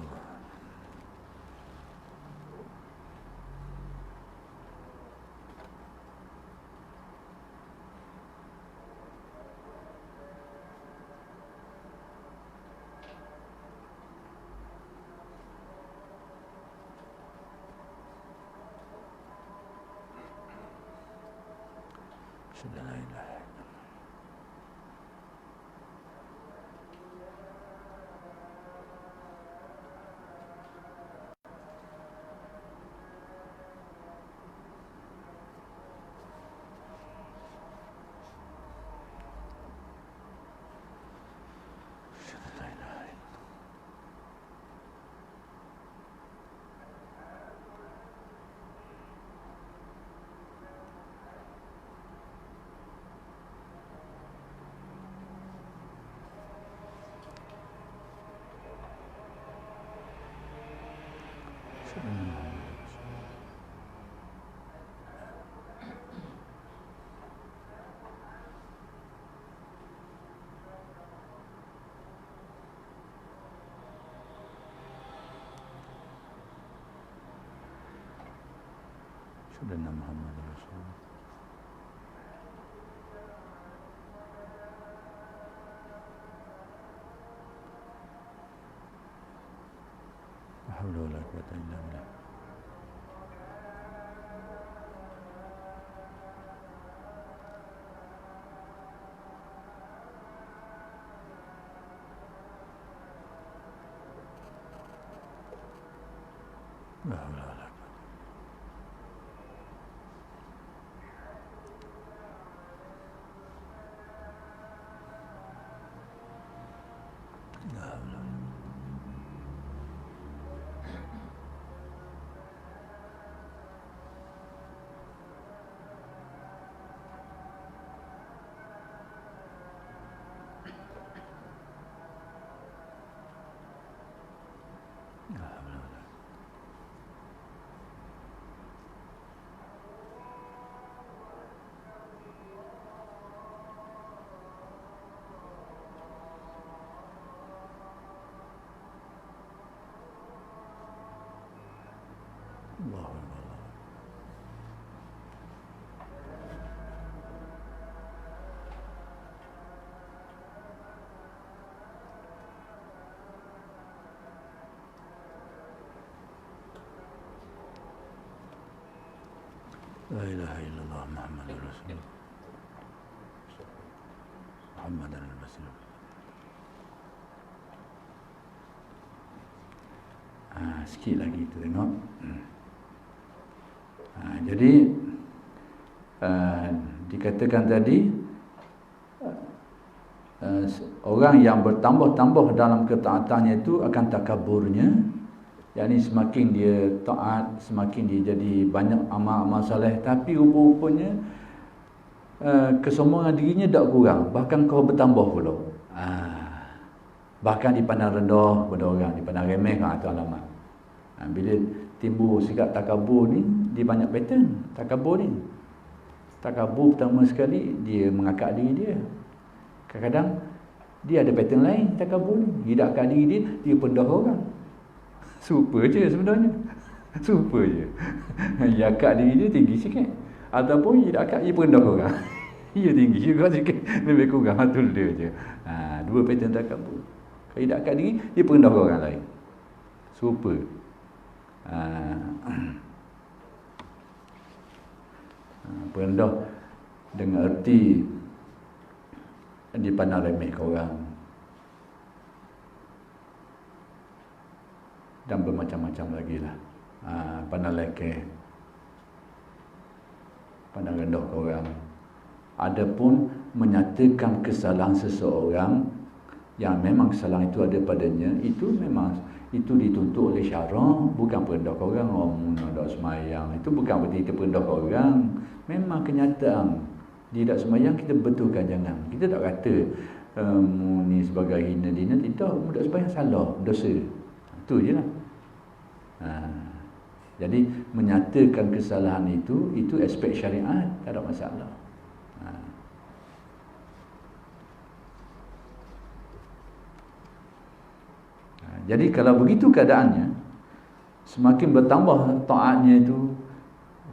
dan Muhammad Rasulullah. La haula wala quwwata illa billah. La haula wala quwwata. La haula. La haula wala. Allahu Akbar. La ilaha illallah Muhammadur Rasulullah. Muhammadan Rasulullah. Sikit lagi kita tengok. Jadi dikatakan tadi orang yang bertambah-tambah dalam ketaatannya itu akan takaburnya, yakni semakin dia taat, semakin dia jadi banyak amal-amal soleh, tapi rupa-rupanya kesombongan dirinya tak kurang, bahkan kau bertambah pula. Bahkan dipandang rendah pada orang, dipandang remeh itu alamat. Bila timbul sikap takabur ni, dia banyak pattern takabur ni. Takabur pertama sekali, dia mengakak diri dia. Kadang-kadang dia ada pattern lain takabur ni. Dia tak akak diri dia, dia pendah orang. Serupa je sebenarnya. Serupa je. Dia akak diri dia tinggi sikit. Ataupun dia tak akak, dia pendah orang. Dia tinggi juga sikit, lebih kurang. Betul dia je. Dua pattern takabur. Kalau dia tak akak diri, dia pendah orang lain. Serupa. Perendah dengan erti dipandang remeh ke orang dan bermacam-macam lagi lah. Pandang lekeh, pandang rendah ke orang. Adapun menyatakan kesalahan seseorang yang memang kesalahan itu ada padanya, itu memang itu dituntut oleh syarak, bukan perendah ke orang. Orang tak semayang itu bukan berarti kita perendah ke orang. Memang kenyataan dia tak semayang, kita betulkan jangan. Kita tak kata ni sebagai hina dina, tidak. Mudah semayang salah, dosa. Itu je lah. Jadi menyatakan kesalahan itu aspek syariat, tak ada masalah. Jadi kalau begitu keadaannya, semakin bertambah taatnya itu,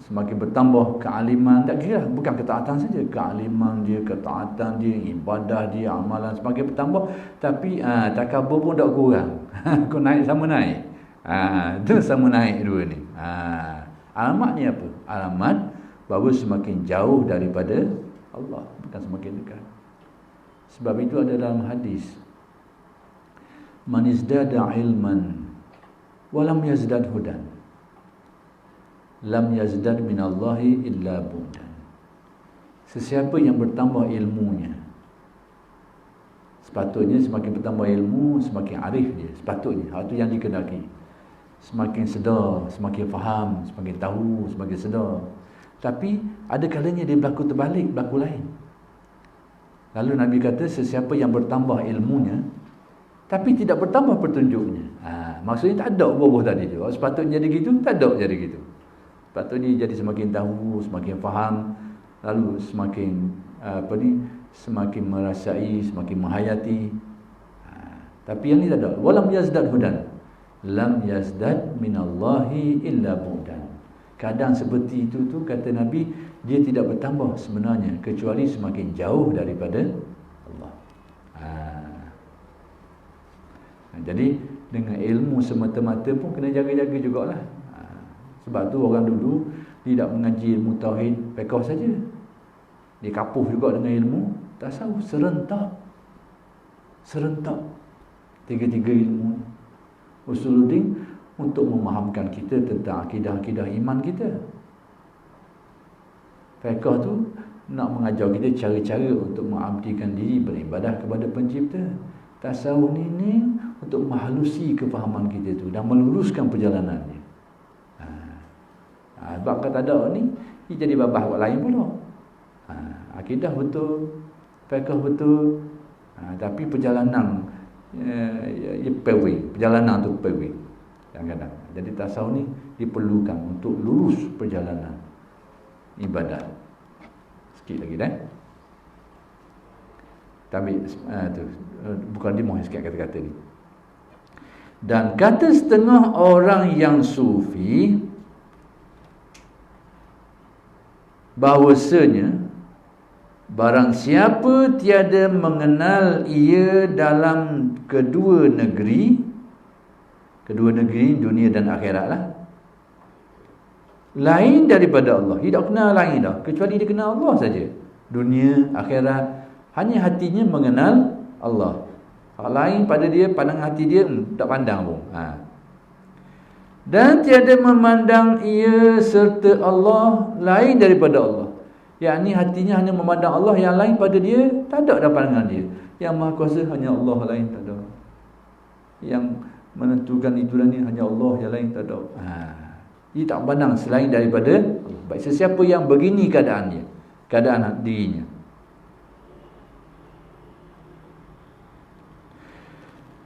semakin bertambah kealiman, tak kira bukan ketaatan saja, kealiman dia, ketaatan dia, ibadah dia, amalan semakin bertambah, tapi takabur pun tak kurang. Kau naik sama naik. Itu sama naik dua ni. Alamatnya apa? Alamat bahawa semakin jauh daripada Allah, bukan semakin dekat. Sebab itu ada dalam hadis, man izdada ilman walam yazdad hudan lam yazdad minallahi illa bu'dan. Sesiapa yang bertambah ilmunya, sepatutnya semakin bertambah ilmu, semakin arif dia, sepatutnya. Itu yang dikenali. Semakin sedar, semakin faham, semakin tahu, semakin sedar. Tapi ada kalanya dia berlaku terbalik, berlaku lain. Lalu Nabi kata, sesiapa yang bertambah ilmunya tapi tidak bertambah petunjuknya. Maksudnya tak ada buah tadi tu. Sepatutnya jadi gitu, tak ada jadi gitu. Sepatutnya jadi semakin tahu, semakin faham, lalu semakin semakin merasai, semakin menghayati. Tapi yang ni tak ada. Walam yazdad hudan. Lam yazdad minallahi illa bu'dan. Keadaan seperti itu tu kata Nabi, dia tidak bertambah sebenarnya kecuali semakin jauh daripada Allah. Jadi dengan ilmu semata-mata pun kena jaga-jaga jugalah. Sebab tu orang dulu tidak mengaji ilmu tauhid fiqh saja. Dia kapuh juga dengan ilmu tasawuf serentak tiga-tiga ilmu usuluddin untuk memahamkan kita tentang akidah-akidah iman kita. Fiqh tu nak mengajar kita cara-cara untuk mengabdikan diri beribadah kepada pencipta. Tasawuf ni untuk menghalusi kefahaman kita tu dan meluruskan perjalanannya. Sebab kata ada ni dia jadi babah buat lain pula. Akidah betul, fiqh betul, tapi perjalanan perjalanan tu pewing kadang-kadang. Jadi tasawuf ni diperlukan untuk lurus perjalanan ibadat. Sikit lagi dah. Tapi tu bukan dia mohon sikit kata-kata ni. Dan kata setengah orang yang sufi bahawasanya barang siapa tiada mengenal ia dalam kedua negeri dunia dan akhirat lah, lain daripada Allah, dia tak kenal lain dah kecuali dia kenal Allah saja. Dunia, akhirat, hanya hatinya mengenal Allah. Hak lain pada dia, pandangan hati dia tak pandang pun. Dan tiada memandang ia serta Allah lain daripada Allah. Yang ni hatinya hanya memandang Allah, yang lain pada dia tak ada pandangan dia. Yang Maha Kuasa hanya Allah, lain tak ada. Yang menentukan itu dan ni hanya Allah, yang lain tak ada. Dia tak pandang selain daripada Allah. Baik, sesiapa yang begini keadaannya, keadaan dirinya,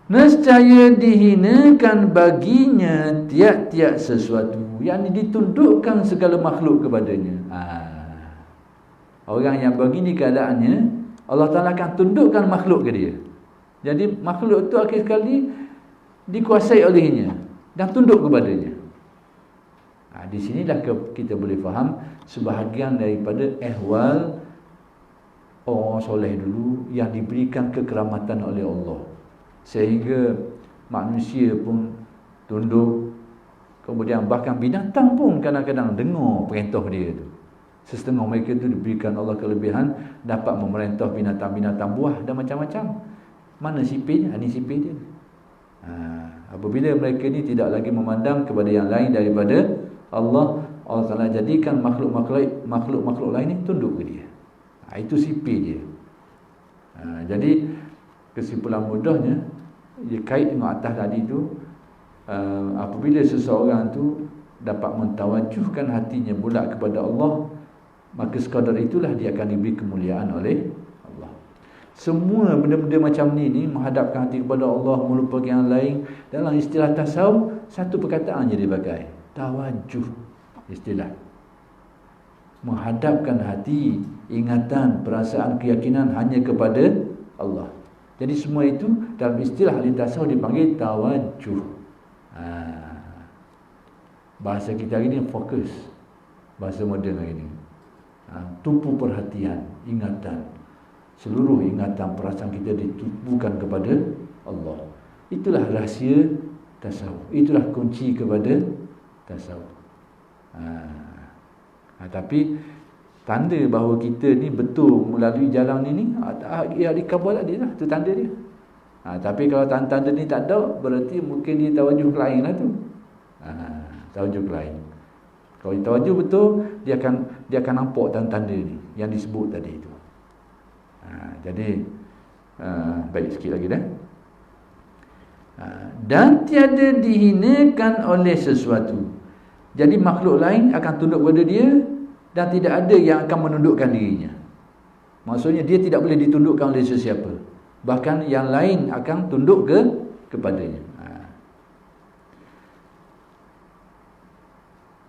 nescaya dihinakan baginya tiap-tiap sesuatu, yang ditundukkan segala makhluk kepadanya. Orang yang begini keadaannya, Allah Ta'ala akan tundukkan makhluk ke dia. Jadi makhluk itu akhir sekali dikuasai olehnya dan tunduk kepadanya. Di sinilah kita boleh faham sebahagian daripada ehwal orang soleh dulu yang diberikan kekeramatan oleh Allah, sehingga manusia pun tunduk. Kemudian bahkan binatang pun kadang-kadang dengar perintah dia tu. Setengah mereka tu diberikan Allah kelebihan dapat memerintah binatang-binatang buah dan macam-macam. Mana sipirnya? Ini sipir dia. Apabila mereka ni tidak lagi memandang kepada yang lain daripada Allah, Allah Ta'ala jadikan makhluk-makhluk lain ni tunduk ke dia. Itu sipir dia. Jadi kesimpulan mudahnya, dia kait dengan atas tadi tu, apabila seseorang tu dapat mentawajuhkan hatinya bulat kepada Allah, maka sekadar itulah dia akan diberi kemuliaan oleh Allah. Semua benda-benda macam ni menghadapkan hati kepada Allah, melupakan yang lain. Dalam istilah tasawuf, satu perkataan je dipakai, tawajuh. Istilah menghadapkan hati, ingatan, perasaan, keyakinan hanya kepada Allah. Jadi semua itu dalam istilah ahli tasawuf dipanggil tawajuh. Bahasa kita hari ni fokus, bahasa moden hari ni. Tumpu perhatian, ingatan, seluruh ingatan, perasaan kita ditupukan kepada Allah. Itulah rahsia tasawuf, itulah kunci kepada tasawuf. Tapi tanda bahawa kita ni betul melalui jalan ni ya di kabul tadi lah, tu tanda dia. Tapi kalau tanda ni tak ada, berarti mungkin dia tawajuh ke lain lah tu. Tawajuh ke lain. Kalau dia tawajuh betul, dia akan nampak tanda ni yang disebut tadi itu. Jadi baik sikit lagi dah. Dan tiada dihinakan oleh sesuatu. Jadi makhluk lain akan tunduk kepada dia dan tidak ada yang akan menundukkan dirinya. Maksudnya dia tidak boleh ditundukkan oleh sesiapa. Bahkan yang lain akan tunduk kepadanya.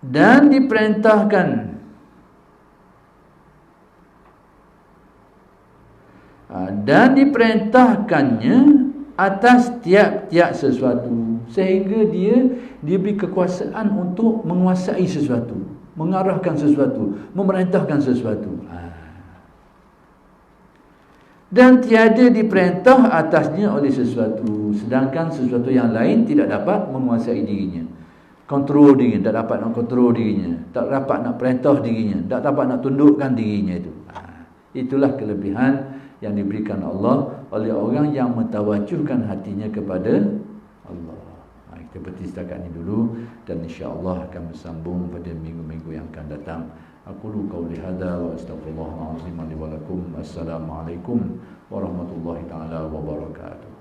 Dan diperintahkannya atas tiap-tiap sesuatu, sehingga dia diberi kekuasaan untuk menguasai sesuatu. mengarahkan sesuatu, memerintahkan sesuatu. Dan tiada diperintah atasnya oleh sesuatu, sedangkan sesuatu yang lain tidak dapat menguasai dirinya, kontrol dirinya, tak dapat nak kontrol dirinya, tak dapat nak perintah dirinya, tak dapat nak tundukkan dirinya itu. Itulah kelebihan yang diberikan Allah oleh orang yang mentawajuhkan hatinya kepada Allah. Kita berhenti setakat ini dulu, dan insya-Allah akan bersambung pada minggu-minggu yang akan datang. Aqulu qawli hadza wa astaghfirullahal azim li wa lakum. Assalamualaikum warahmatullahi taala wabarakatuh.